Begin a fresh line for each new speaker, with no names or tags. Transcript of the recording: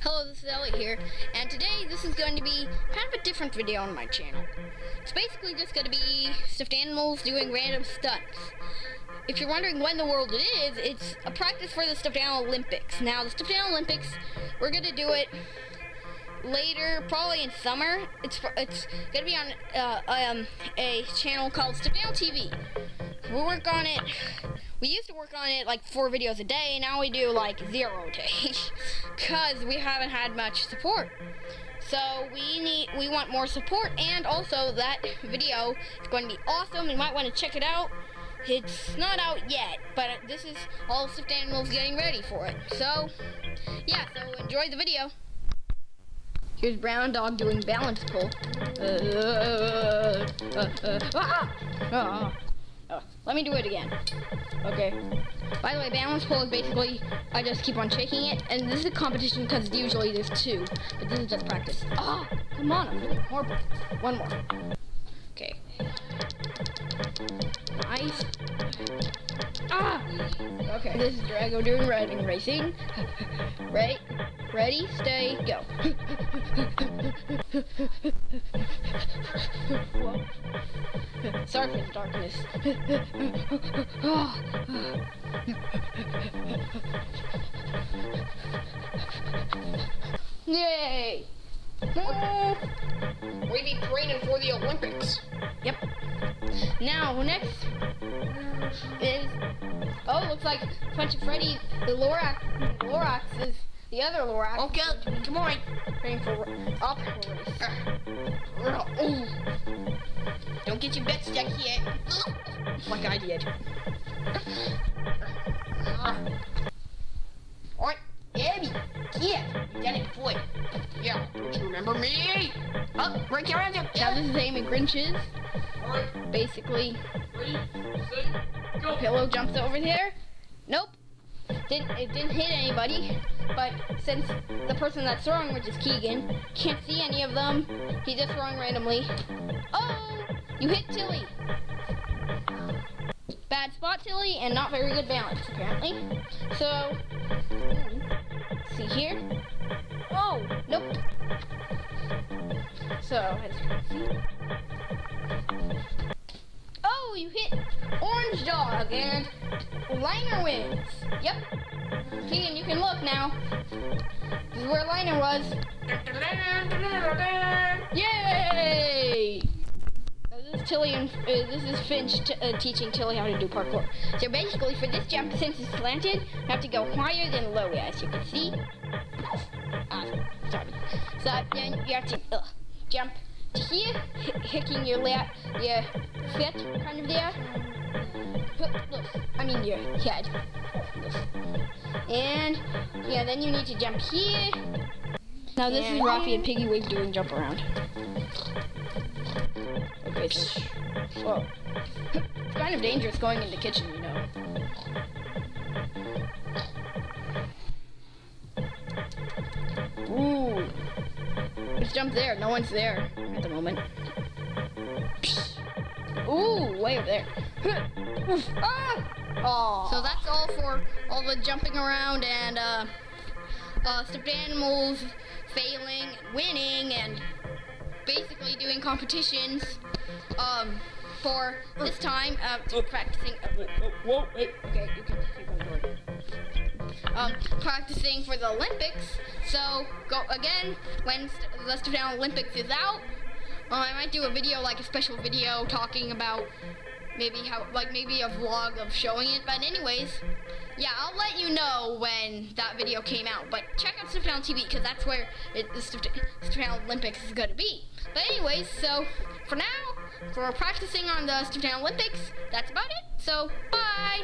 Hello, this is Elliot here, and today this is going to be kind of a different video on my channel. It's basically just going to be stuffed animals doing random stunts. If you're wondering when the world it is, it's a practice for the Stuffed Animal Olympics. Now, the Stuffed Animal Olympics, we're going to do it later, probably in summer. It's going to be on a channel called Stuffed Animal TV. We'll work on it. We used to work on it like 4 videos a day. Now we do like 0 days because we haven't had much support. So we want more support, and also that video is going to be awesome. You might want to check it out. It's not out yet, but this is all stuffed animals getting ready for it. So yeah, so enjoy the video. Here's Brown Dog doing balance pull. Let me do it again. Okay. By the way, balance pull is basically, I just keep on shaking it, and this is a competition because usually there's 2, but this is just practice. Come on, I'm doing horrible. One more. Okay. Nice. Okay, this is Drago doing riding racing. Right? Ready, stay, go. Whoa. Sorry for the darkness. Yay!
We be training for the Olympics.
Yep. Now, next is, looks like Punch Freddy, the Lorax is the other Lorax.
Okay, come on.
Training for obstacle race.
Don't get your butt stuck yet.
Like I did.
Alright, Abby, yeah, you done it before. Yeah, don't you remember me? Break your hands up.
Now this is Amy Grinch's.
Alright,
Basically,
ready, set, go.
Pillow jumps over there. Nope. It didn't hit anybody, but since the person that's throwing, which is Keegan, can't see any of them, he's just throwing randomly. Oh, you hit Tilly. Bad spot, Tilly, and not very good balance, apparently. So, see here. Oh, nope. So, as you can see. Oh, you hit Orange Dog, and Liner wins. Yep. Keegan, you can look now. This is where Liner was. Yay! This is Tilly and this is Finch teaching Tilly how to do parkour. So basically, for this jump, since it's slanted, you have to go higher than lower, as you can see. Sorry. So then you have to jump to here, hooking your foot kind of there. I mean your head. And yeah, then you need to jump here. Now this is Rafi and Piggy Wig doing jump around. Okay, so whoa. It's kind of dangerous going in the kitchen, you know. Ooh. Let's jump there. No one's there at the moment. Ooh, way over there. Oh. So that's all for all the jumping around and stuffed animals failing, winning, and basically doing competitions for this time practicing.
Whoa, wait.
Okay, you can keep on going. Practicing for the Olympics. So go again when the Stuffed Animal Olympics is out. I might do a video, like a special video talking about maybe a vlog of showing it. But anyways, yeah, I'll let you know when that video came out. But check out Stuffed Animal TV because that's where the Stuffed Animal Olympics is going to be. But anyways, so for now, for practicing on the Stuffed Animal Olympics, that's about it. So bye.